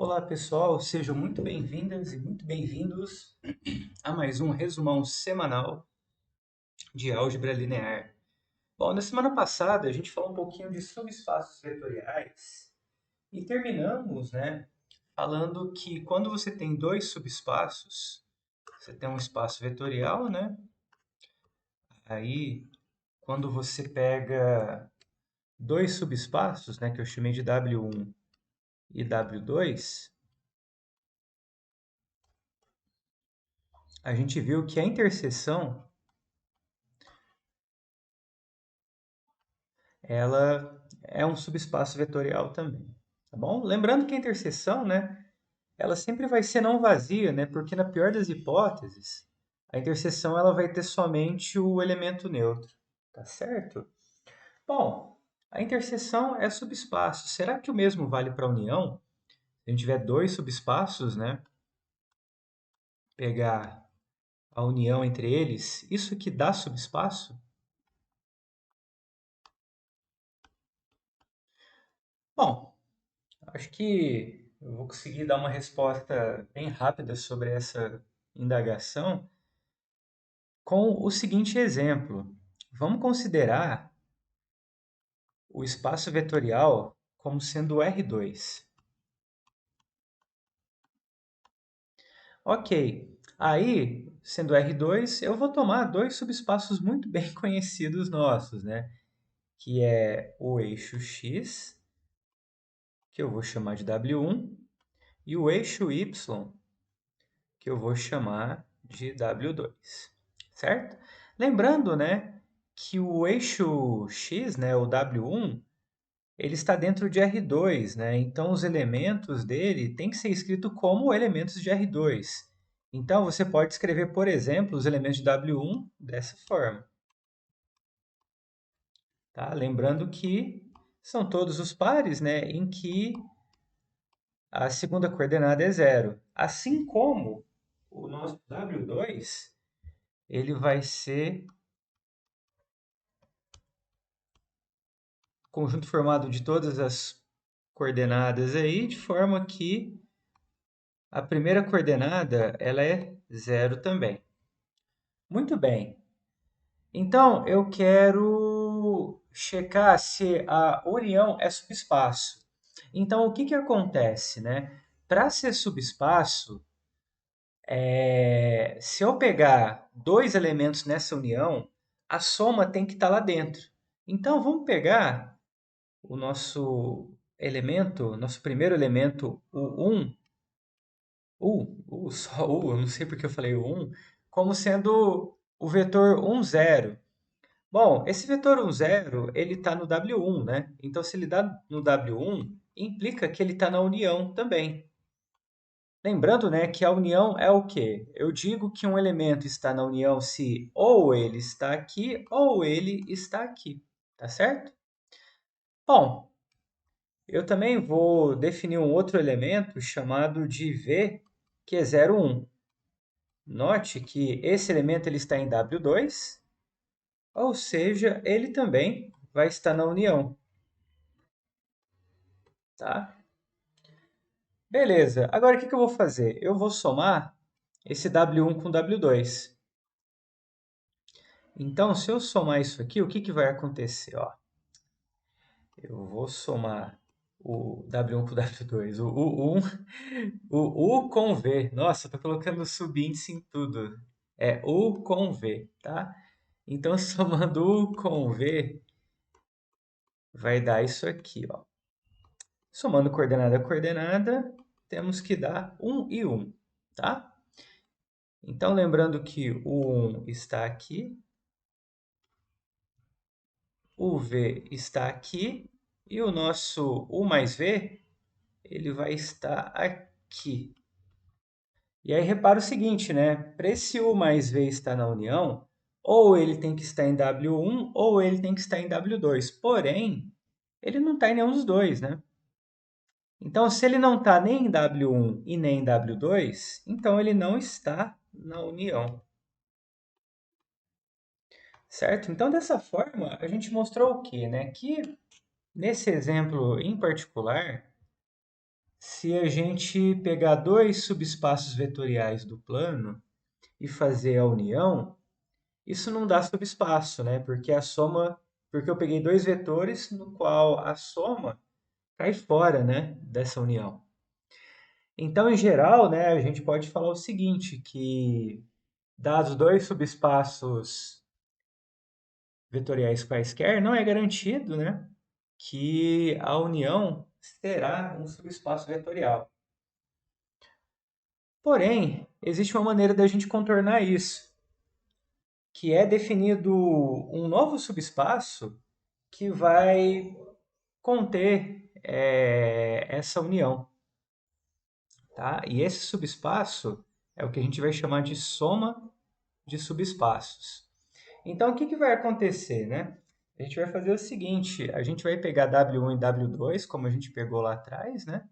Olá pessoal, sejam muito bem-vindas e muito bem-vindos a mais um resumão semanal de álgebra linear. Bom, na semana passada a gente falou um pouquinho de subespaços vetoriais e terminamos, falando que quando você tem dois subespaços, você tem um espaço vetorial, né? Aí, quando você pega dois subespaços, né, que eu chamei de W1 e W2, a gente viu que a interseção ela é um subespaço vetorial também, tá bom? Lembrando que a interseção, né, ela sempre vai ser não vazia, né, porque na pior das hipóteses, a interseção ela vai ter somente o elemento neutro, tá certo? Bom, a interseção é subespaço. Será que o mesmo vale para a união? Se a gente tiver dois subespaços, né, pegar a união entre eles, isso que dá subespaço? Bom, acho que eu vou conseguir dar uma resposta bem rápida sobre essa indagação com o seguinte exemplo. Vamos considerar o espaço vetorial como sendo R2. Ok, aí, sendo R2, eu vou tomar dois subespaços muito bem conhecidos nossos, né? Que é o eixo X, que eu vou chamar de W1, e o eixo Y, que eu vou chamar de W2, certo? Lembrando, né, que o eixo x, né, o W1, ele está dentro de R2, né? Então os elementos dele têm que ser escritos como elementos de R2. Então você pode escrever, por exemplo, os elementos de W1 dessa forma, tá? Lembrando que são todos os pares, né, em que a segunda coordenada é zero. Assim como o nosso W2 ele vai ser conjunto formado de todas as coordenadas aí, de forma que a primeira coordenada ela é zero também. Muito bem. Então, eu quero checar se a união é subespaço. Então, o que que acontece, né? Para ser subespaço, se eu pegar dois elementos nessa união, a soma tem que estar lá dentro. Então, vamos pegar o nosso elemento, nosso primeiro elemento, o 1, só eu não sei porque eu falei o 1, como sendo o vetor 1, 0. Bom, esse vetor 1, 0, ele está no W1, né? Então, se ele está no W1, implica que ele está na união também. Lembrando, né, que a união é o quê? Eu digo que um elemento está na união se ou ele está aqui ou ele está aqui, tá certo? Bom, eu também vou definir um outro elemento chamado de V, que é 0, 1. Note que esse elemento ele está em W2, ou seja, ele também vai estar na união, tá? Beleza, agora o que eu vou fazer? Eu vou somar esse W1 com W2. Então, se eu somar isso aqui, o que que vai acontecer? Ó, eu vou somar o W1 com o W2, o U1, o U com V. Nossa, eu tô colocando subíndice em tudo. É U com V, tá? Então, somando U com V, vai dar isso aqui, ó. Somando coordenada a coordenada, temos que dar 1 e 1, tá? Então, lembrando que o 1 está aqui, o V está aqui, e o nosso U mais V, ele vai estar aqui. E aí, repara o seguinte, né? Para esse U mais V estar na união, ou ele tem que estar em W1, ou ele tem que estar em W2. Porém, ele não está em nenhum dos dois, né? Então, se ele não está nem em W1 e nem em W2, então ele não está na união, certo? Então, dessa forma, a gente mostrou o quê, né? Que nesse exemplo em particular, se a gente pegar dois subespaços vetoriais do plano e fazer a união, isso não dá subespaço, né? Porque eu peguei dois vetores no qual a soma cai fora, né, dessa união. Então, em geral, né, a gente pode falar o seguinte, que dados dois subespaços vetoriais quaisquer, não é garantido, né, que a união será um subespaço vetorial. Porém, existe uma maneira da gente contornar isso, que é definido um novo subespaço que vai conter essa união, tá? E esse subespaço é o que a gente vai chamar de soma de subespaços. Então, o que vai acontecer, né? A gente vai fazer o seguinte, a gente vai pegar W1 e W2, como a gente pegou lá atrás, né?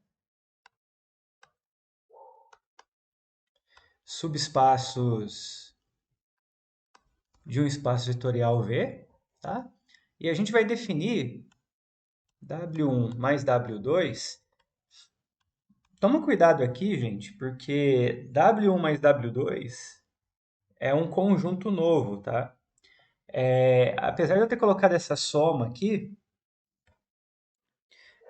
Subespaços de um espaço vetorial V, tá? E a gente vai definir W1 mais W2. Toma cuidado aqui, gente, porque W1 mais W2 é um conjunto novo, tá? Apesar de eu ter colocado essa soma aqui,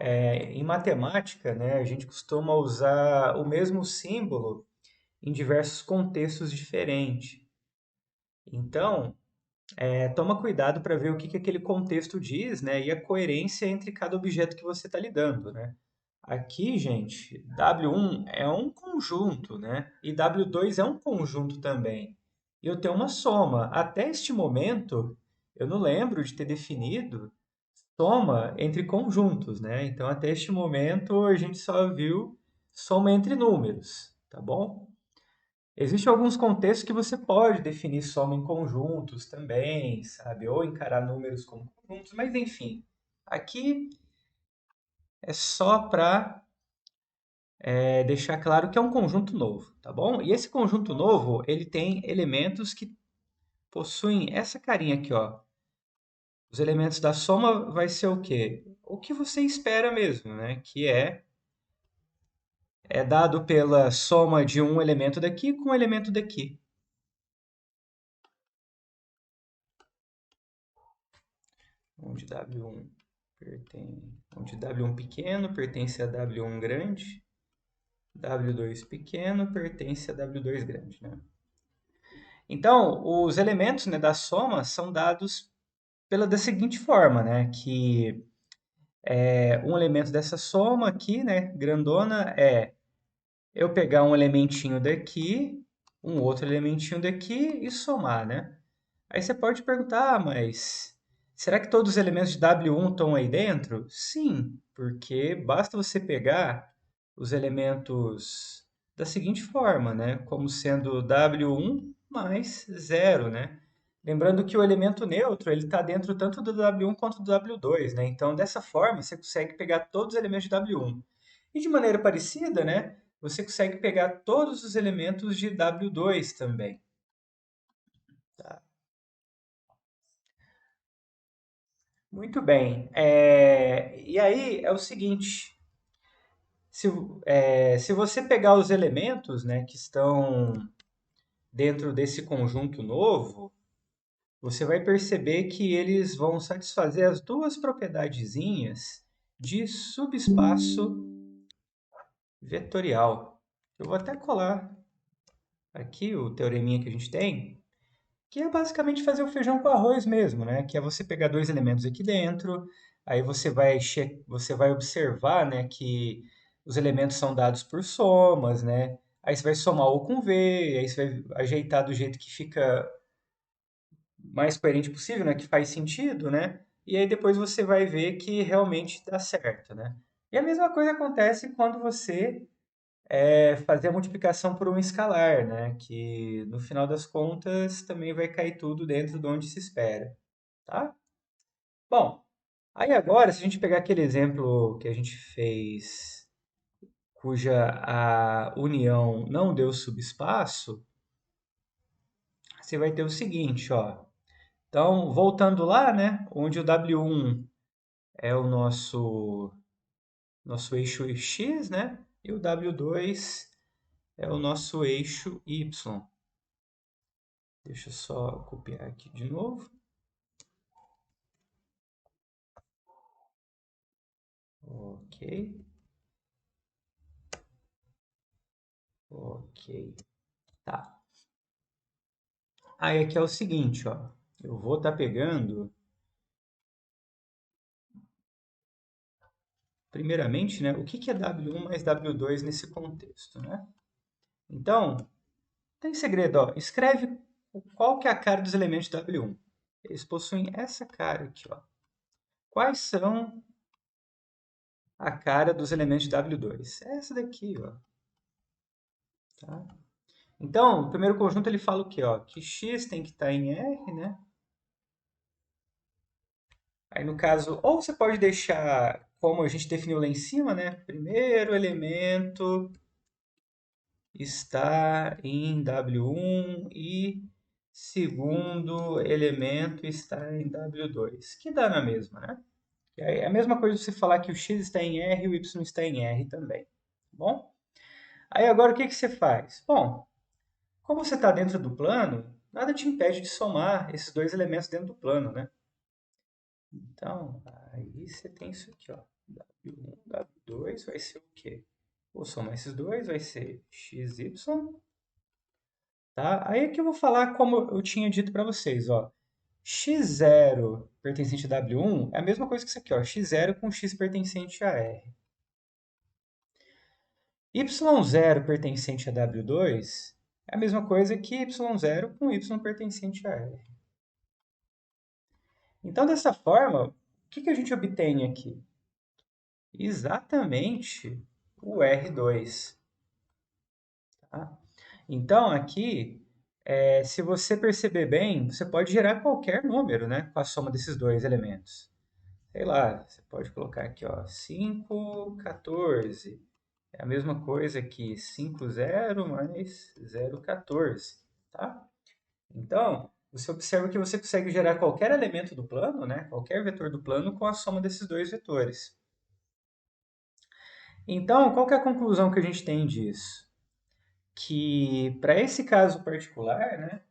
em matemática, né, a gente costuma usar o mesmo símbolo em diversos contextos diferentes. Então, toma cuidado para ver o que aquele contexto diz, né, e a coerência entre cada objeto que você está lidando, né? Aqui, gente, W1 é um conjunto, né? E W2 é um conjunto também. E eu tenho uma soma. Até este momento, eu não lembro de ter definido soma entre conjuntos, né? Então, até este momento, a gente só viu soma entre números, tá bom? Existem alguns contextos que você pode definir soma em conjuntos também, sabe? Ou encarar números como conjuntos, mas enfim. Aqui é só para deixar claro que é um conjunto novo, tá bom? E esse conjunto novo, ele tem elementos que possuem essa carinha aqui, ó. Os elementos da soma vai ser o quê? O que você espera mesmo, né? Que é dado pela soma de um elemento daqui com um elemento daqui. Onde W1 onde W1 pequeno pertence a W1 grande, W2 pequeno pertence a W2 grande, né? Então, os elementos, né, da soma são dados pela da seguinte forma, né, que um elemento dessa soma aqui, né, grandona, é eu pegar um elementinho daqui, um outro elementinho daqui e somar, né? Aí você pode perguntar, mas será que todos os elementos de W1 estão aí dentro? Sim, porque basta você pegar os elementos da seguinte forma, né? Como sendo W1 mais zero, né? Lembrando que o elemento neutro ele está dentro tanto do W1 quanto do W2, né? Então, dessa forma, você consegue pegar todos os elementos de W1. E de maneira parecida, né? Você consegue pegar todos os elementos de W2 também. Tá? Muito bem. E aí é o seguinte: se, se você pegar os elementos, né, que estão dentro desse conjunto novo, você vai perceber que eles vão satisfazer as duas propriedadezinhas de subespaço vetorial. Eu vou até colar aqui o teoreminha que a gente tem, que é basicamente fazer o feijão com arroz mesmo, né? Que é você pegar dois elementos aqui dentro, aí você vai observar, né, que os elementos são dados por somas, né? Aí você vai somar O com V, aí você vai ajeitar do jeito que fica mais coerente possível, né? Que faz sentido, né? E aí depois você vai ver que realmente dá certo, né? E a mesma coisa acontece quando você fazer a multiplicação por um escalar, né? Que no final das contas também vai cair tudo dentro de onde se espera, tá? Bom, aí agora, se a gente pegar aquele exemplo que a gente fez, cuja a união não deu subespaço, você vai ter o seguinte, ó. Então, voltando lá, né? Onde o W1 é o nosso eixo x, né? e o W2 é o nosso eixo Y. Deixa eu só copiar aqui de novo. Ok. Ok. Tá. Aí aqui é o seguinte, ó. Eu vou estar pegando, primeiramente, né, o que é W1 mais W2 nesse contexto, né? Então, tem segredo, ó. Escreve qual que é a cara dos elementos de W1. Eles possuem essa cara aqui, ó. Quais são a cara dos elementos de W2? É essa daqui, ó. Tá? Então, o primeiro conjunto ele fala o quê? Ó? Que x tem que estar em R, né? Aí, no caso, ou você pode deixar como a gente definiu lá em cima, né? Primeiro elemento está em W1 e segundo elemento está em W2, que dá na mesma, né? É a mesma coisa você falar que o x está em R e o y está em R também, tá bom? Aí agora o que você faz? Bom, como você está dentro do plano, nada te impede de somar esses dois elementos dentro do plano, né? Então, aí você tem isso aqui, ó. W1, W2 vai ser o quê? Vou somar esses dois, vai ser XY, tá? Aí aqui eu vou falar como eu tinha dito para vocês, ó. X0 pertencente a W1 é a mesma coisa que isso aqui, ó. X0 com X pertencente a R. Y0 pertencente a W2 é a mesma coisa que Y0 com Y pertencente a R. Então, dessa forma, o que a gente obtém aqui? Exatamente o R2. Tá? Então, aqui, se você perceber bem, você pode gerar qualquer número, né, com a soma desses dois elementos. Sei lá, você pode colocar aqui, ó, 5, 14. É a mesma coisa que 5, 0 mais 0, 14. Tá? Então, você observa que você consegue gerar qualquer elemento do plano, né, qualquer vetor do plano, com a soma desses dois vetores. Então, qual que é a conclusão que a gente tem disso? Que para esse caso particular, né,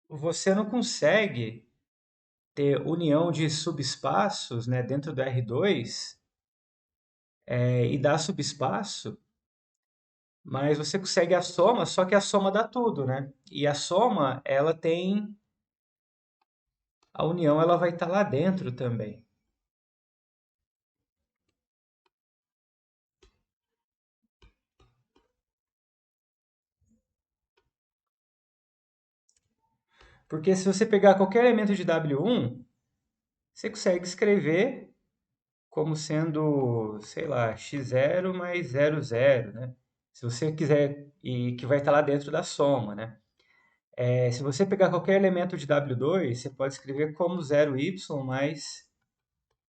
você não consegue ter união de subespaços, né, dentro do R2 e dar subespaço, mas você consegue a soma, só que a soma dá tudo, né? E a soma, ela tem a união, ela vai estar lá dentro também. Porque se você pegar qualquer elemento de W1, você consegue escrever como sendo, sei lá, x0 mais 0, 0, né? Se você quiser, e que vai estar lá dentro da soma, né? Se você pegar qualquer elemento de W2, você pode escrever como 0y mais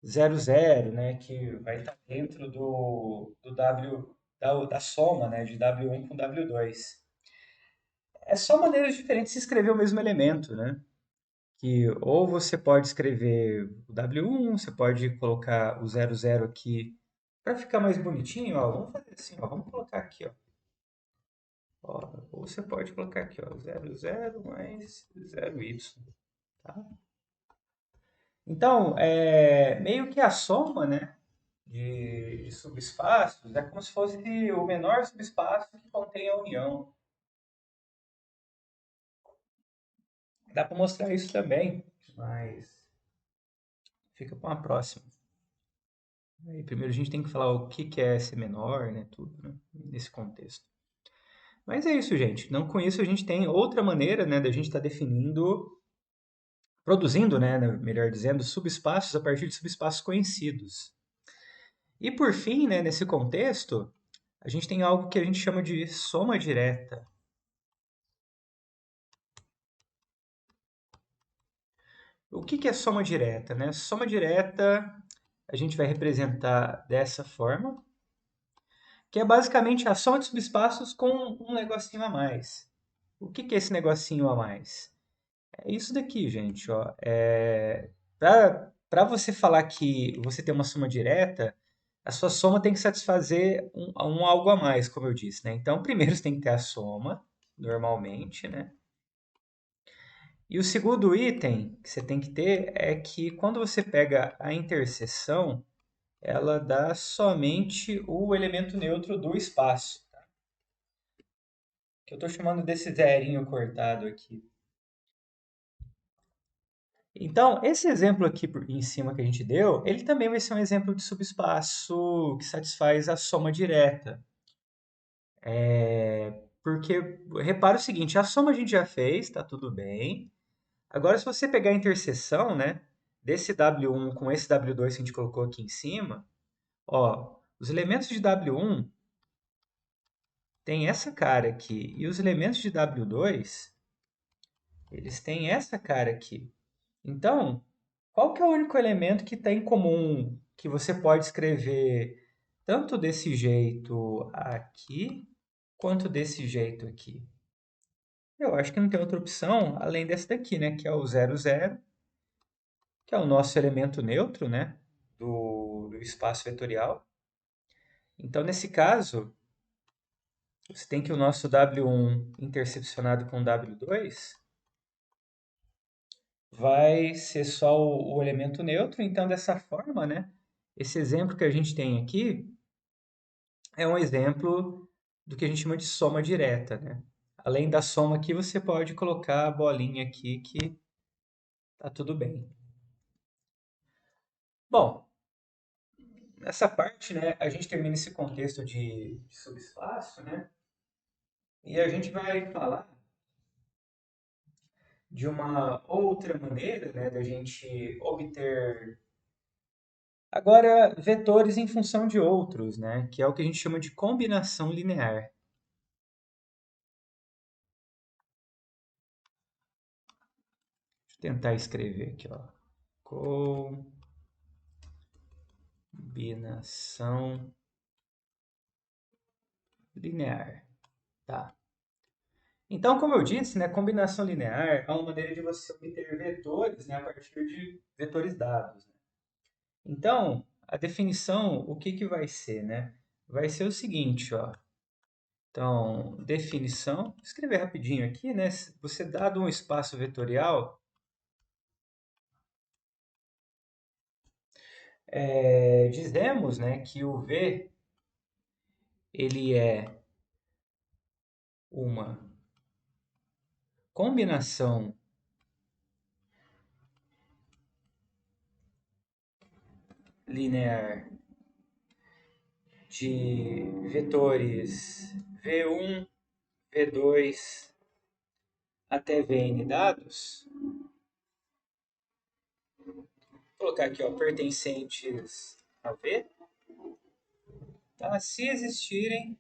0, 0, né? Que vai estar dentro do W, da soma, né? De W1 com W2. É só maneiras diferentes de escrever o mesmo elemento, né? Que ou você pode escrever o W1, você pode colocar o 00 aqui para ficar mais bonitinho, ó. Vamos fazer assim, ó. Vamos colocar aqui, ó. Ou você pode colocar aqui, ó, 00 mais 0y, tá? Então, meio que a soma, né, de subespaços é como se fosse o menor subespaço que contém a união. Dá para mostrar isso também, mas fica para uma próxima. Aí, primeiro a gente tem que falar o que é ser menor, né, tudo, né, nesse contexto. Mas é isso, gente. Não com isso a gente tem outra maneira, né, da gente estar definindo, produzindo, né, melhor dizendo, subespaços a partir de subespaços conhecidos. E por fim, né, nesse contexto, a gente tem algo que a gente chama de soma direta. O que é soma direta, né? Soma direta a gente vai representar dessa forma, que é basicamente a soma de subespaços com um negocinho a mais. O que é esse negocinho a mais? É isso daqui, gente. Para você falar que você tem uma soma direta, a sua soma tem que satisfazer um algo a mais, como eu disse, né? Então, primeiro você tem que ter a soma, normalmente, né? E o segundo item que você tem que ter é que quando você pega a interseção, ela dá somente o elemento neutro do espaço, que eu estou chamando desse zerinho cortado aqui. Então, esse exemplo aqui em cima que a gente deu, ele também vai ser um exemplo de subespaço que satisfaz a soma direta. Porque, repara o seguinte, a soma a gente já fez, tá tudo bem. Agora, se você pegar a interseção, né, desse W1 com esse W2 que a gente colocou aqui em cima, ó, os elementos de W1 têm essa cara aqui, e os elementos de W2, eles têm essa cara aqui. Então, qual que é o único elemento que tem em comum que você pode escrever tanto desse jeito aqui, quanto desse jeito aqui? Eu acho que não tem outra opção além dessa daqui, né? Que é o 00, que é o nosso elemento neutro, né? Do espaço vetorial. Então, nesse caso, você tem que o nosso W1 intercepcionado com W2 vai ser só o elemento neutro. Então, dessa forma, né? Esse exemplo que a gente tem aqui é um exemplo do que a gente chama de soma direta, né? Além da soma aqui, você pode colocar a bolinha aqui que tá tudo bem. Bom, nessa parte, né, a gente termina esse contexto de subespaço, né? E a gente vai falar de uma outra maneira, né, da gente obter agora vetores em função de outros, né, que é o que a gente chama de combinação linear. Deixa eu tentar escrever aqui, ó. Combinação linear. Tá. Então, como eu disse, né, combinação linear é uma maneira de você obter vetores, né, a partir de vetores dados, né? Então, a definição, o que que vai ser, né? Vai ser o seguinte, ó. Então, definição, vou escrever rapidinho aqui, né? Você dado um espaço vetorial, dizemos, né, que o V ele é uma combinação linear de vetores V1, V2 até Vn dados. Vou colocar aqui, ó, pertencentes a V, tá? Se existirem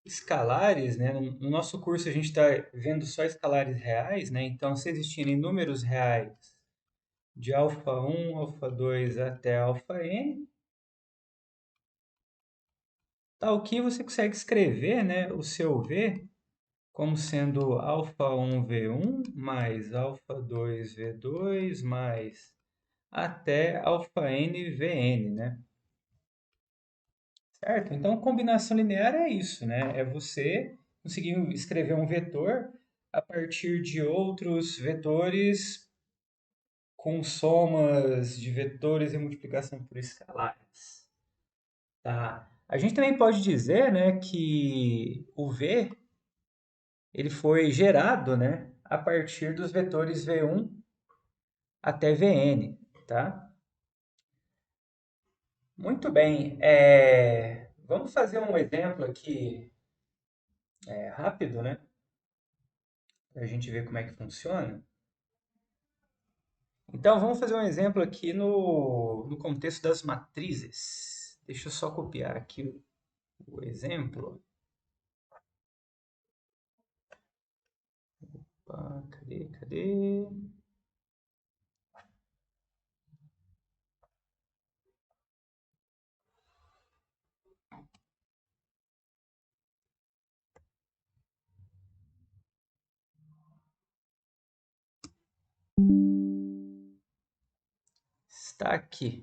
escalares, né? No nosso curso a gente está vendo só escalares reais, né? Então, se existirem números reais de alfa 1, alfa 2 até alfa n, tal que você consegue escrever, né, o seu V como sendo alfa 1 V1 mais alfa 2 V2 mais até alfa n Vn, né? Certo? Então, combinação linear é isso, né? É você conseguir escrever um vetor a partir de outros vetores com somas de vetores e multiplicação por escalares. Tá? A gente também pode dizer, né, que o V ele foi gerado, né, a partir dos vetores V1 até Vn, tá? Muito bem. Vamos fazer um exemplo aqui rápido, né? Para a gente ver como é que funciona. Então, vamos fazer um exemplo aqui no contexto das matrizes. Deixa eu só copiar aqui o exemplo. Opa, cadê? está aqui.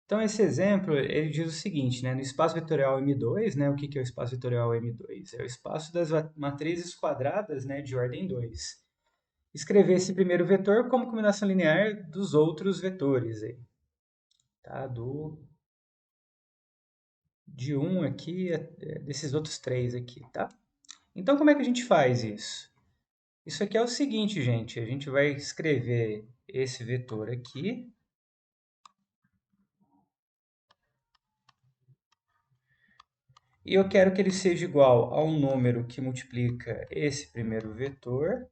Então, esse exemplo, ele diz o seguinte, né? No espaço vetorial M2, né? O que é o espaço vetorial M2? É o espaço das matrizes quadradas, né, de ordem 2. Escrever esse primeiro vetor como combinação linear dos outros vetores aí, tá? De 1 aqui, desses outros 3 aqui, tá? Então, como é que a gente faz isso? Isso aqui é o seguinte, gente. A gente vai escrever esse vetor aqui. E eu quero que ele seja igual a um número que multiplica esse primeiro vetor,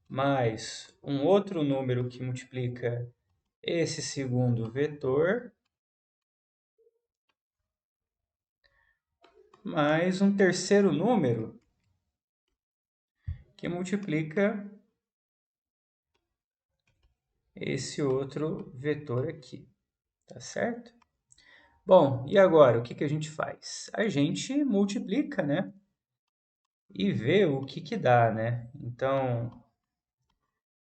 mais um outro número que multiplica esse segundo vetor, mais um terceiro número que multiplica esse outro vetor aqui, tá certo? Bom, e agora o que a gente faz? A gente multiplica, né? E vê o que dá, né? Então,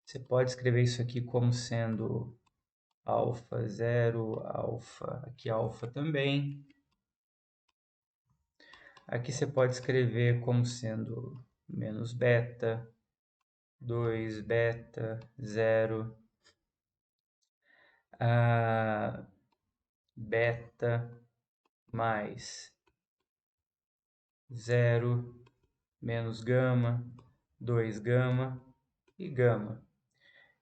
você pode escrever isso aqui como sendo alfa 0, alfa, aqui alfa também. Aqui você pode escrever como sendo menos beta, 2 beta, 0, beta mais 0, menos gama, 2 gama e gama.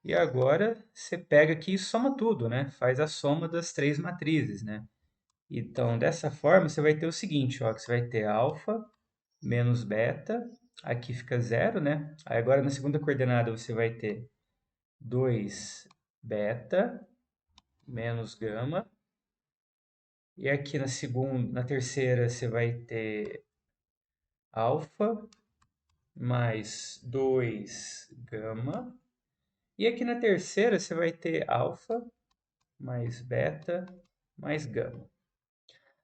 E agora você pega aqui e soma tudo, né? Faz a soma das três matrizes, né? Então, dessa forma, você vai ter o seguinte, ó, que você vai ter alfa menos beta, aqui fica 0, né? Aí agora na segunda coordenada você vai ter 2 beta menos gama. E aqui na segunda, na terceira você vai ter alfa mais 2 gama. E aqui na terceira você vai ter alfa mais beta mais gama.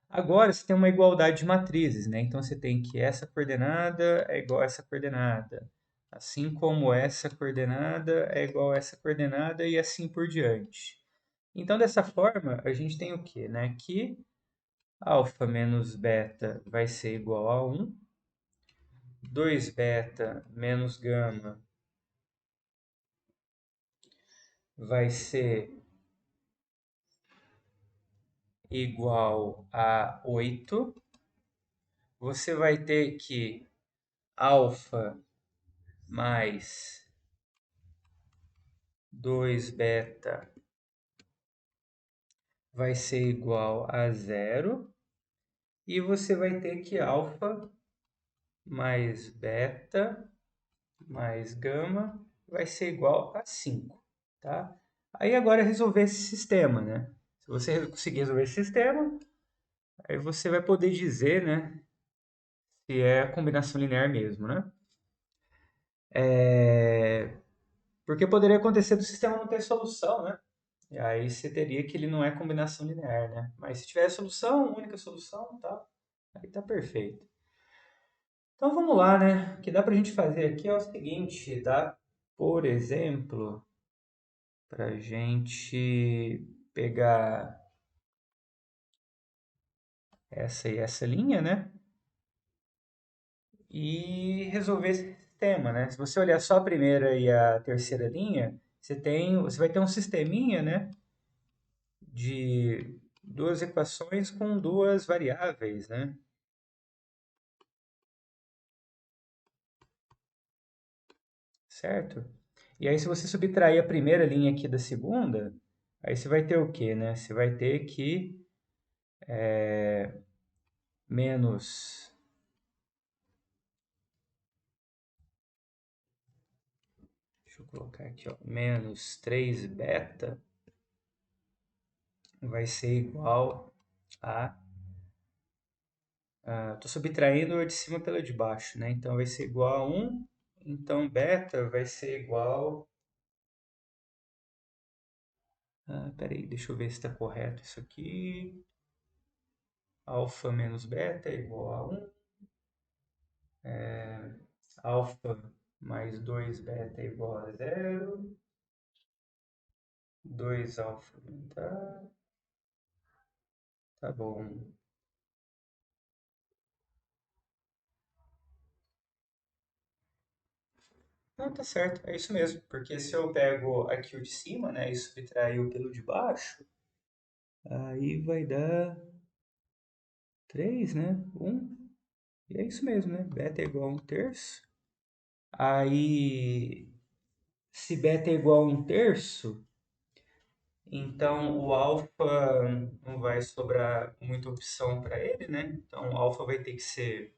Agora você tem uma igualdade de matrizes, né? Então você tem que essa coordenada é igual a essa coordenada, assim como essa coordenada é igual a essa coordenada e assim por diante. Então dessa forma a gente tem o quê, né? Que alfa menos beta vai ser igual a 1, 2 beta menos gama vai ser igual a 8. Você vai ter que alfa mais 2 beta vai ser igual a 0. E você vai ter que alfa mais beta mais gama vai ser igual a 5, tá? Aí agora é resolver esse sistema, né? Se você conseguir resolver esse sistema, aí você vai poder dizer, né, se é combinação linear mesmo, né? Porque poderia acontecer do sistema não ter solução, né? E aí você teria que ele não é combinação linear, né? Mas se tiver solução, única solução, tá? Aí tá perfeito. Então vamos lá, né? O que dá pra gente fazer aqui é o seguinte, dá, por exemplo, pra gente pegar essa e essa linha, né? E resolver esse sistema, né? Se você olhar só a primeira e a terceira linha, você vai ter um sisteminha, né? De duas equações com duas variáveis, né? Certo? E aí, se você subtrair a primeira linha aqui da segunda, aí você vai ter o quê, né? Você vai ter que menos, deixa eu colocar aqui, ó, menos 3 beta vai ser igual a, tô subtraindo a de cima pela de baixo, né? Então vai ser igual a 1, então beta vai ser igual, peraí, deixa eu ver se está correto isso aqui, alfa menos beta é igual a 1, alfa mais 2 beta é igual a 0, 2 alfa aumentar. Tá bom. Não, tá certo, é isso mesmo. Porque se eu pego aqui o de cima, né, e subtrair pelo de baixo, aí vai dar 3, né? E é isso mesmo, né? Beta é igual a 1/3. Aí, se beta é igual a 1/3, então o alfa não vai sobrar muita opção para ele, né? Então o alfa vai ter que ser.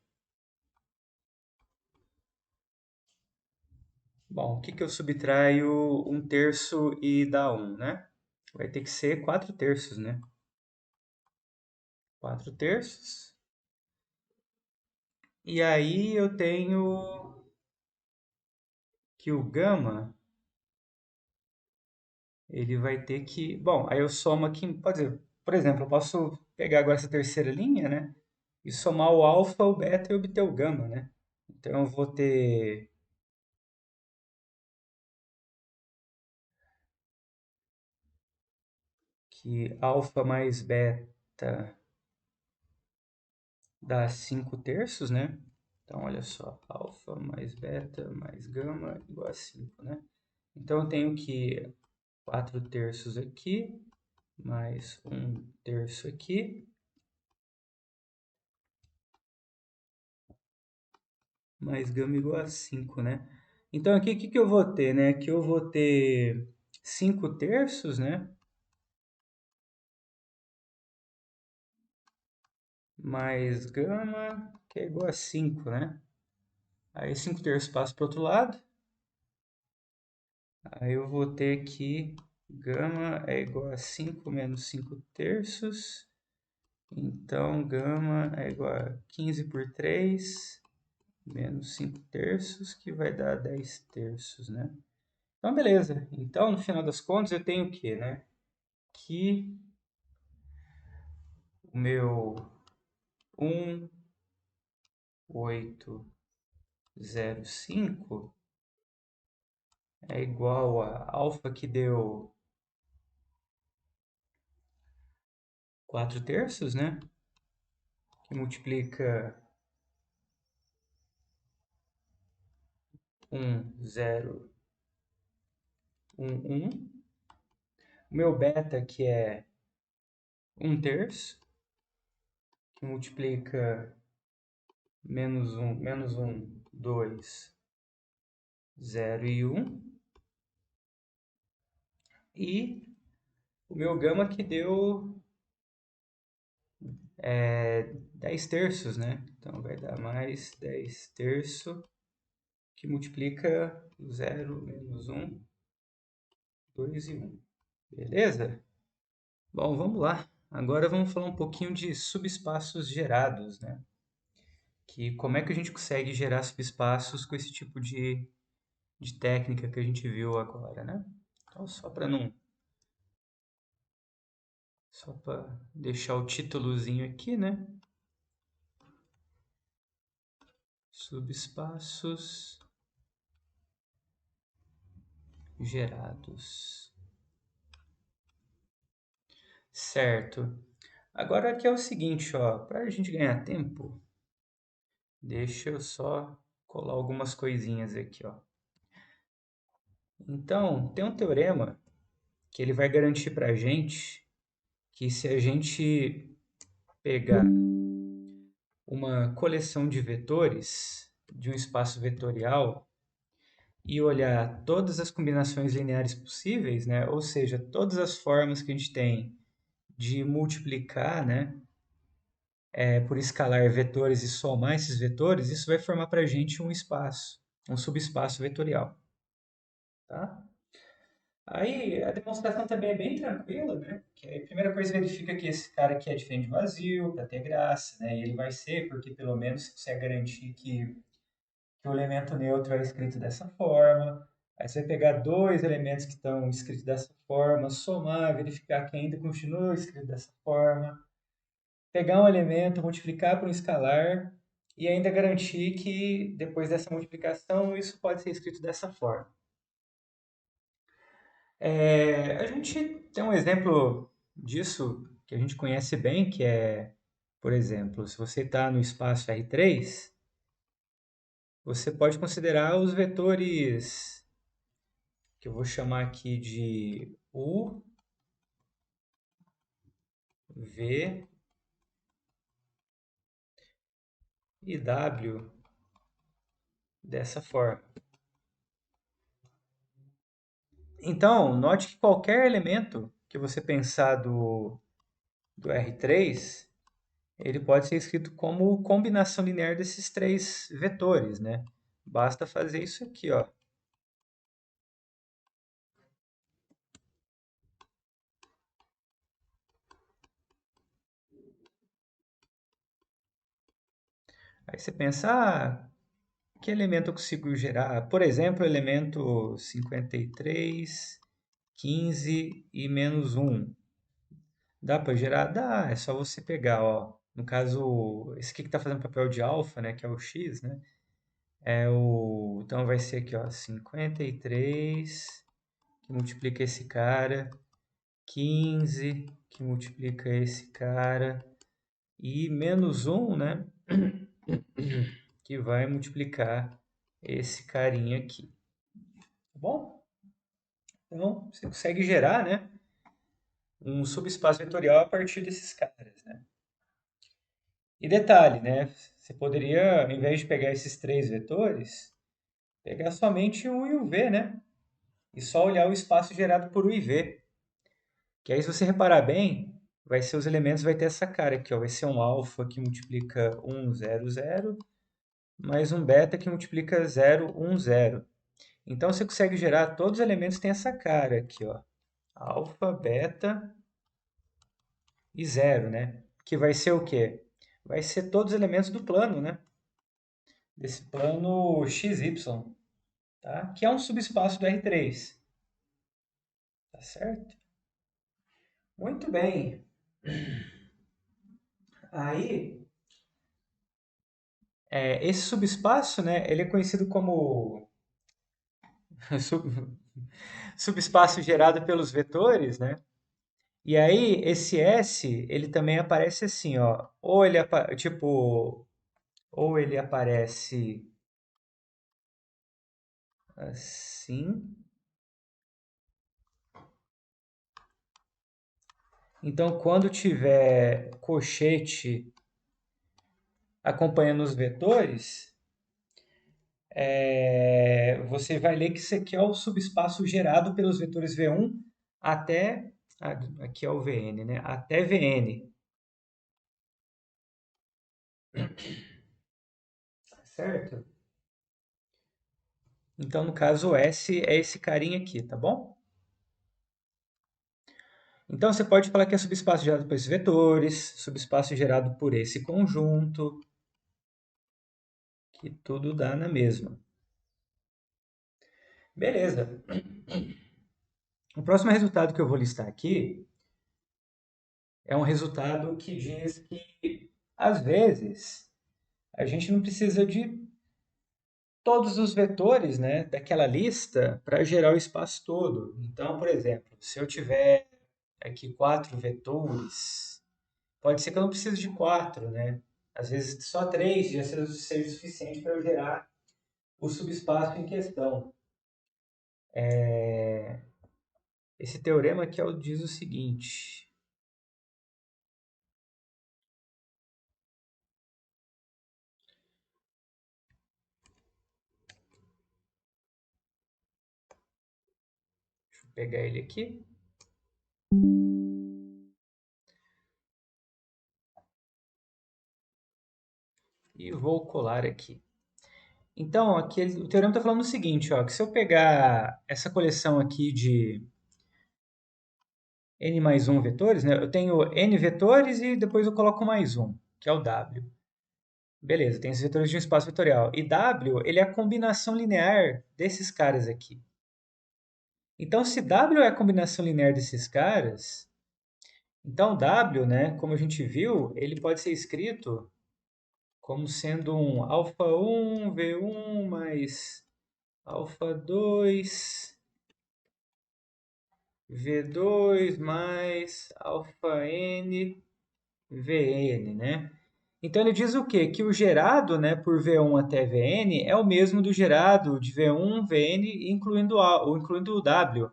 Bom, o que que eu subtraio 1/3 e dá 1, né? Vai ter que ser 4/3, né? 4/3. E aí eu tenho que o gama, ele vai ter que. Bom, aí eu somo aqui. Pode dizer, por exemplo, eu posso pegar agora essa terceira linha, né? E somar o alfa, o beta e obter o gama, né? Então eu vou ter que alfa mais beta dá 5/3, né? Então, olha só, alfa mais beta mais gama igual a 5, né? Então, eu tenho que 4/3 aqui, mais 1/3 aqui, mais gama igual a 5, né? Então, aqui, o que que eu vou ter, né? Aqui eu vou ter 5/3, né? Mais gama, que é igual a 5, né? Aí 5/3 passa para o outro lado. Aí eu vou ter que gama é igual a 5 menos 5/3. Então, gama é igual a 15/3 menos 5/3, que vai dar 10/3, né? Então, beleza. Então, no final das contas, eu tenho o quê, né? Que o meu 1805 é igual a alfa que deu 4/3, né? Que multiplica 1,011. O meu beta, que é 1/3, que multiplica menos um, 2, 0 e 1. E o meu gama que deu 10/3, né? Então vai dar mais 10/3, que multiplica 0, menos um, 2 e 1. Beleza? Bom, vamos lá. Agora vamos falar um pouquinho de subespaços gerados, né? Que como é que a gente consegue gerar subespaços com esse tipo de técnica que a gente viu agora, né? Então, só para deixar o títulozinho aqui, né? Subespaços gerados. Certo. Agora aqui é o seguinte, ó, para a gente ganhar tempo, deixa eu só colar algumas coisinhas aqui, ó. Então, tem um teorema que ele vai garantir para a gente que se a gente pegar uma coleção de vetores de um espaço vetorial e olhar todas as combinações lineares possíveis, né? Ou seja, todas as formas que a gente tem de multiplicar, né, por escalar vetores e somar esses vetores, isso vai formar para a gente um espaço, um subespaço vetorial, tá? Aí a demonstração também é bem tranquila, né? Que a primeira coisa verifica que esse cara aqui é diferente de vazio, para ter graça, né? E ele vai ser, porque pelo menos você consegue garantir que o elemento neutro é escrito dessa forma. Aí você vai pegar dois elementos que estão escritos dessa forma, somar, verificar que ainda continua escrito dessa forma. Pegar um elemento, multiplicar por um escalar e ainda garantir que depois dessa multiplicação isso pode ser escrito dessa forma. A gente tem um exemplo disso que a gente conhece bem, que é, por exemplo, se você está no espaço R3, você pode considerar os vetores que eu vou chamar aqui de U, V e W dessa forma. Então, note que qualquer elemento que você pensar do R3, ele pode ser escrito como combinação linear desses três vetores, né? Basta fazer isso aqui, ó. Aí você pensa, que elemento eu consigo gerar? Por exemplo, o elemento 53, 15 e menos um. Dá para gerar? Dá, é só você pegar, ó. No caso, esse aqui que está fazendo papel de alfa, né, que é o x, né? Então vai ser aqui, ó, 53 que multiplica esse cara, 15 que multiplica esse cara e menos um, né, que vai multiplicar esse carinha aqui. Tá bom? Então, você consegue gerar, né, um subespaço vetorial a partir desses caras, né? E detalhe, né, você poderia, ao invés de pegar esses três vetores, pegar somente o U e o V, né? E só olhar o espaço gerado por U e V. Que aí, se você reparar bem, vai ser os elementos, vai ter essa cara aqui, ó. Vai ser um alfa que multiplica 1, 0, 0, mais um beta que multiplica 0, 1, 0. Então, você consegue gerar, todos os elementos têm essa cara aqui, ó. Alfa, beta e 0, né? Que vai ser o quê? Vai ser todos os elementos do plano, né? Desse plano XY, tá? Que é um subespaço do R3, tá certo? Muito bem. Aí, esse subespaço, né, ele é conhecido como subespaço gerado pelos vetores, né? E aí, esse S, ele também aparece assim, ó. Ou ele aparece assim. Então, quando tiver cochete acompanhando os vetores, você vai ler que isso aqui é o subespaço gerado pelos vetores V1 até, aqui é o Vn, né? Até Vn, certo? Então, no caso, o S é esse carinha aqui, tá bom? Então, você pode falar que é subespaço gerado por esses vetores, subespaço gerado por esse conjunto, que tudo dá na mesma. Beleza. O próximo resultado que eu vou listar aqui é um resultado que diz que, às vezes, a gente não precisa de todos os vetores, né, daquela lista para gerar o espaço todo. Então, por exemplo, se eu tiver aqui quatro vetores, pode ser que eu não precise de quatro, né? Às vezes só três já seja suficiente para eu gerar o subespaço em questão. Esse teorema aqui diz o seguinte. Deixa eu pegar ele aqui e vou colar aqui. Então, aqui o teorema está falando o seguinte, ó, que se eu pegar essa coleção aqui de n mais um vetores, né, eu tenho n vetores e depois eu coloco mais um, que é o W. Beleza, tem esses vetores de um espaço vetorial. E W, ele é a combinação linear desses caras aqui. Então, se W é a combinação linear desses caras, então W, né, como a gente viu, ele pode ser escrito como sendo um alfa 1 V1 mais alfa 2 V2 mais alfa N Vn, né? Então ele diz o quê? Que o gerado, né, por V1 até Vn é o mesmo do gerado de V1, Vn, incluindo o W.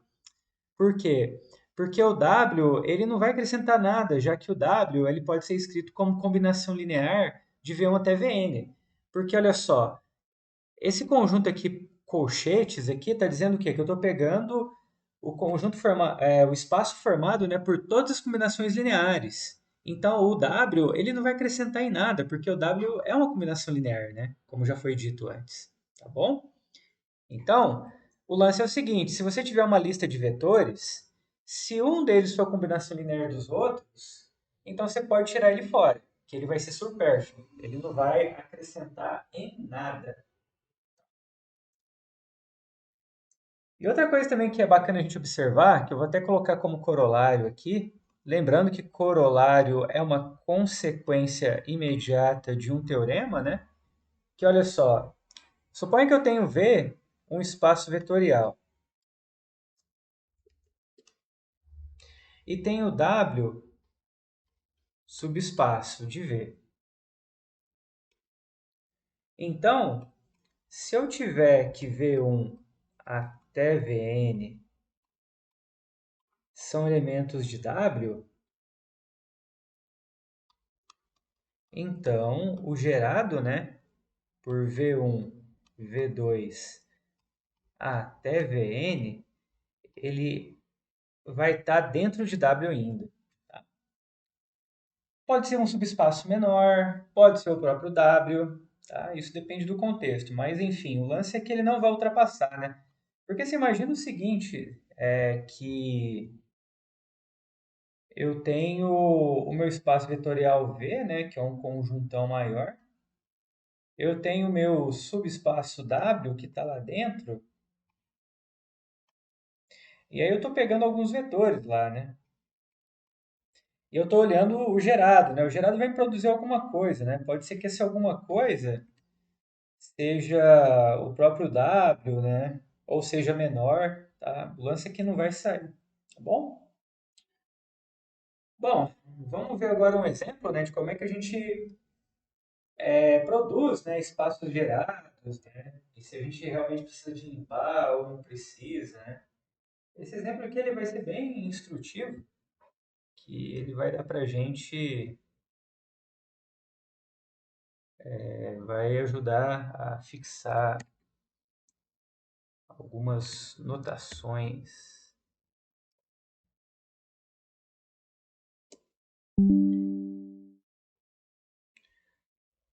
Por quê? Porque o W ele não vai acrescentar nada, já que o W ele pode ser escrito como combinação linear de V1 até Vn. Porque olha só, esse conjunto aqui, colchetes aqui, está dizendo o quê? Que eu estou pegando o espaço formado, né, por todas as combinações lineares. Então, o W ele não vai acrescentar em nada, porque o W é uma combinação linear, né? Como já foi dito antes. Tá bom? Então, o lance é o seguinte: se você tiver uma lista de vetores, se um deles for a combinação linear dos outros, então você pode tirar ele fora, que ele vai ser supérfluo. Ele não vai acrescentar em nada. E outra coisa também que é bacana a gente observar, que eu vou até colocar como corolário aqui, lembrando que corolário é uma consequência imediata de um teorema, né? Que olha só, suponha que eu tenho V, um espaço vetorial, e tenho W, subespaço de V. Então, se eu tiver que V1 até Vn são elementos de W, então o gerado, né, por V1, V2 até Vn, ele vai estar dentro de W ainda. Tá? Pode ser um subespaço menor, pode ser o próprio W, tá? Isso depende do contexto, mas enfim, o lance é que ele não vai ultrapassar, né? Porque você imagina o seguinte, que eu tenho o meu espaço vetorial V, né, que é um conjuntão maior, eu tenho o meu subespaço W, que está lá dentro, e aí eu estou pegando alguns vetores lá, né? E eu estou olhando o gerado, né? O gerado vai produzir alguma coisa, né? Pode ser que essa alguma coisa seja o próprio W, né? Ou seja menor, tá? O lance é que não vai sair, tá bom? Bom, vamos ver agora um exemplo, né, de como é que a gente produz, né, espaços gerados, né? E se a gente realmente precisa de limpar ou não precisa, né? Esse exemplo aqui ele vai ser bem instrutivo, que ele vai dar para a gente vai ajudar a fixar algumas notações.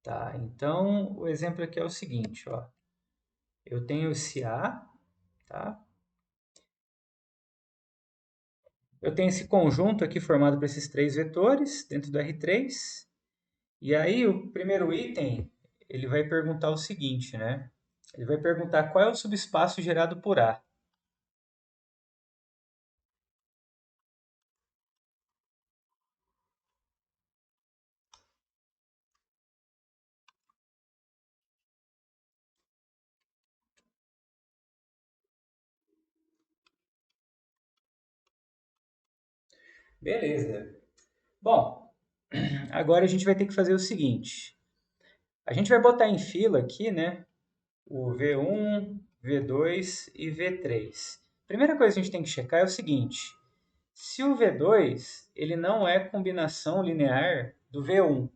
Tá, então o exemplo aqui é o seguinte, ó. Eu tenho esse A, tá? Eu tenho esse conjunto aqui formado por esses três vetores dentro do R3. E aí o primeiro item, ele vai perguntar o seguinte, né? Ele vai perguntar qual é o subespaço gerado por A. Beleza. Bom, agora a gente vai ter que fazer o seguinte. A gente vai botar em fila aqui, né? O V1, V2 e V3. Primeira coisa que a gente tem que checar é o seguinte. Se o V2 ele não é combinação linear do V1. O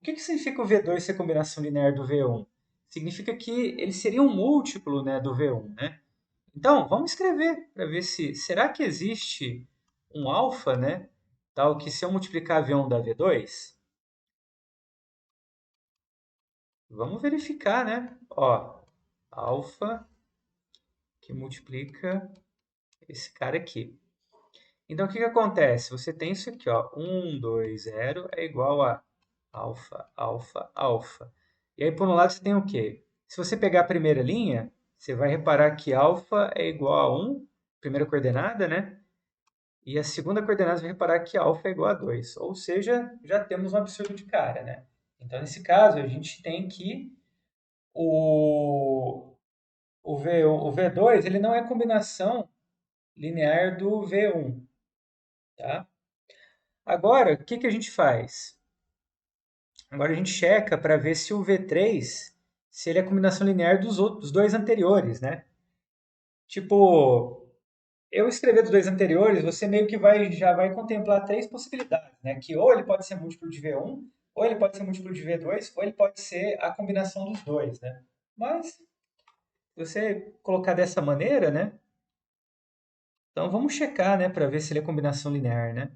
que significa o V2 ser combinação linear do V1? Significa que ele seria um múltiplo, né, do V1, né? Então, vamos escrever para ver se será que existe um alfa, né, tal que se eu multiplicar V1 dá V2? Vamos verificar, né? Ó, alfa que multiplica esse cara aqui. Então, o que acontece? Você tem isso aqui, ó, 1, 2, 0 é igual a alfa, alfa, alfa. E aí, por um lado, você tem o quê? Se você pegar a primeira linha, você vai reparar que alfa é igual a 1, primeira coordenada, né? E a segunda coordenada, você vai reparar que alfa é igual a 2. Ou seja, já temos um absurdo de cara, né? Então, nesse caso, a gente tem que o V2 ele não é combinação linear do V1, tá? Agora, o que que a gente faz? Agora a gente checa para ver se o V3, se ele é a combinação linear dos outros, dos dois anteriores, né? Tipo, eu escrever dos dois anteriores, você meio que já vai contemplar três possibilidades, né? Que ou ele pode ser múltiplo de V1, ou ele pode ser múltiplo de V2, ou ele pode ser a combinação dos dois, né? Mas, se você colocar dessa maneira, né? Então vamos checar, né, para ver se ele é combinação linear, né?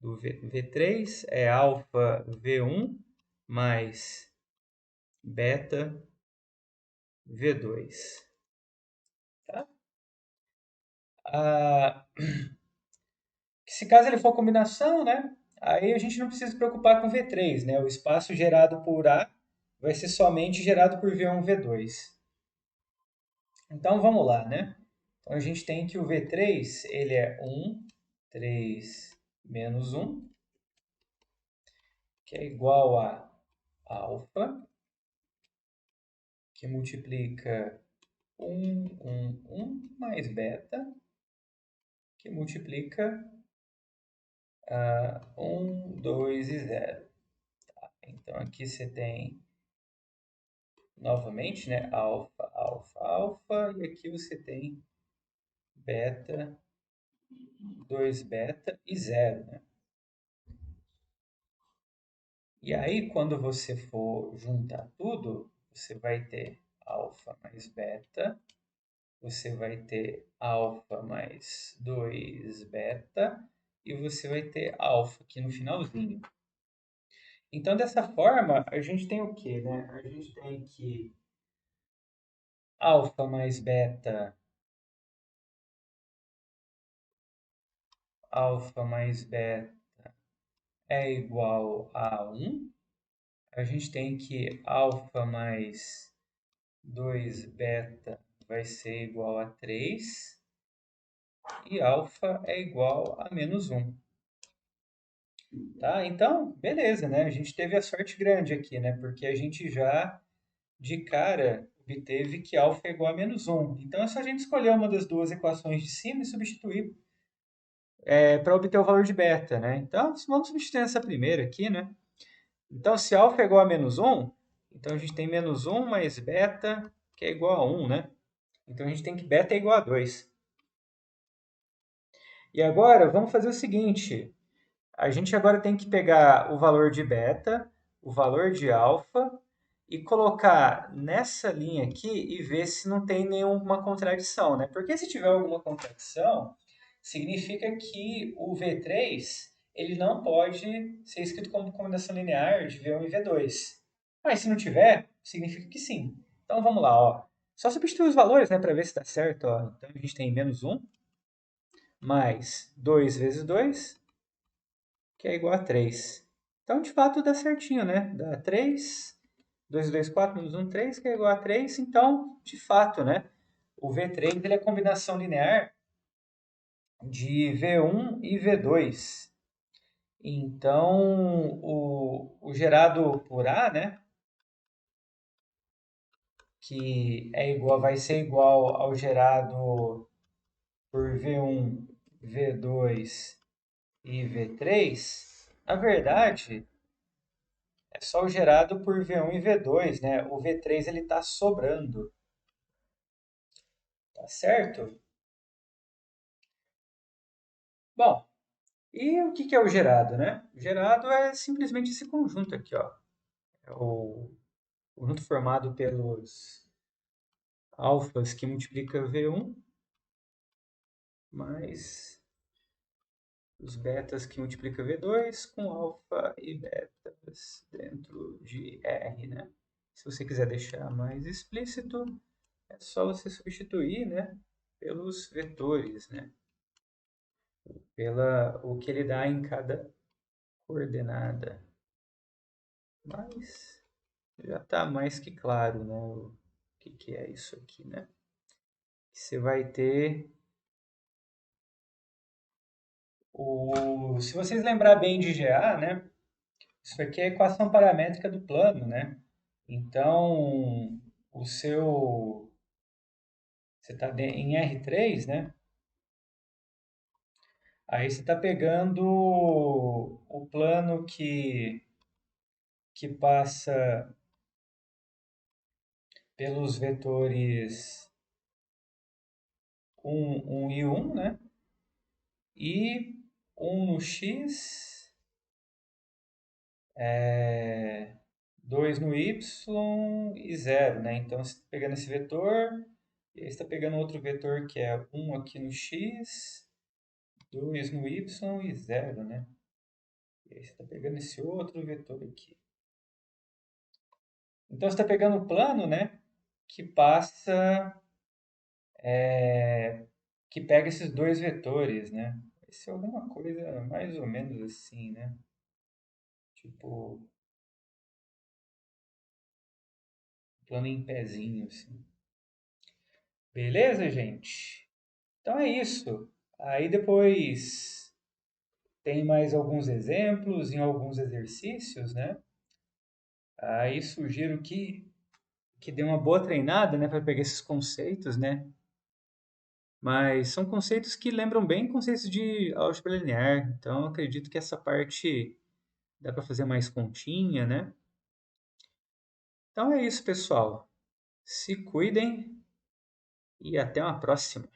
Do V3 é alfa V1 mais beta V2, tá? Ah, se caso ele for combinação, né? Aí a gente não precisa se preocupar com V3, né? O espaço gerado por A vai ser somente gerado por V1, V2. Então vamos lá, né? Então a gente tem que o V3 ele é 1, 3 menos 1, que é igual a alfa, que multiplica 1 mais beta, que multiplica 1, 2 e 0. Então aqui você tem novamente, né, alfa, alfa, alfa, e aqui você tem beta, 2 beta e 0, né? E aí, quando você for juntar tudo, você vai ter alfa mais beta, você vai ter alfa mais 2 beta, e você vai ter alfa aqui no finalzinho. Então, dessa forma, a gente tem o quê, né? A gente tem que alfa mais beta, alfa mais beta é igual a 1. A gente tem que alfa mais 2 beta vai ser igual a 3 e alfa é igual a menos 1. Tá? Então, beleza, né? A gente teve a sorte grande aqui, né? Porque a gente já, de cara, obteve que alfa é igual a menos 1. Então, é só a gente escolher uma das duas equações de cima e substituir para obter o valor de beta, né? Então, vamos substituir essa primeira aqui, né? Então, se alfa é igual a menos 1, então a gente tem menos 1 mais beta, que é igual a 1, né? Então, a gente tem que beta é igual a 2. E agora, vamos fazer o seguinte. A gente agora tem que pegar o valor de beta, o valor de alfa, e colocar nessa linha aqui e ver se não tem nenhuma contradição, né? Porque se tiver alguma contradição, significa que o V3 ele não pode ser escrito como combinação linear de V1 e V2. Mas se não tiver, significa que sim. Então vamos lá, ó. Só substituir os valores, né, para ver se está certo, ó. Então a gente tem menos 1 mais 2 vezes 2, que é igual a 3. Então, de fato, dá certinho, né? Dá 3, 2 2 4 menos 1, 3, que é igual a 3. Então, de fato, né? O V3 ele é a combinação linear de V1 e V2. Então, o gerado por A, né? Que é igual, vai ser igual ao gerado por V1, V2 e V3. Na verdade, é só o gerado por V1 e V2, né? O V3 ele está sobrando, tá certo? Bom, e o que que é o gerado, né? O gerado é simplesmente esse conjunto aqui, ó. É o conjunto formado pelos alfas que multiplica V1 mais os betas que multiplica V2 com alfa e betas dentro de R, né? Se você quiser deixar mais explícito, é só você substituir, né, pelos vetores, né? Pela o que ele dá em cada coordenada. Mas já está mais que claro, né, o que é isso aqui, né? Você vai ter se vocês lembrar bem de GA, né? Isso aqui é a equação paramétrica do plano, né? Então, o seu você está em R3, né? Aí você está pegando o plano que passa pelos vetores um e um, né? E um no x, 2 no y e zero, né? Então você está pegando esse vetor, e aí você está pegando outro vetor que é um aqui no x, 2 no y e zero, né? E aí você está pegando esse outro vetor aqui. Então você está pegando o plano, né? Que passa, que pega esses dois vetores, né? Vai ser alguma coisa mais ou menos assim, né? Tipo, plano em pezinho, assim. Beleza, gente? Então é isso. Aí depois tem mais alguns exemplos em alguns exercícios, né? Aí sugiro que dê uma boa treinada, né, para pegar esses conceitos, né? Mas são conceitos que lembram bem conceitos de álgebra linear. Então acredito que essa parte dá para fazer mais continha, né? Então é isso, pessoal. Se cuidem e até uma próxima.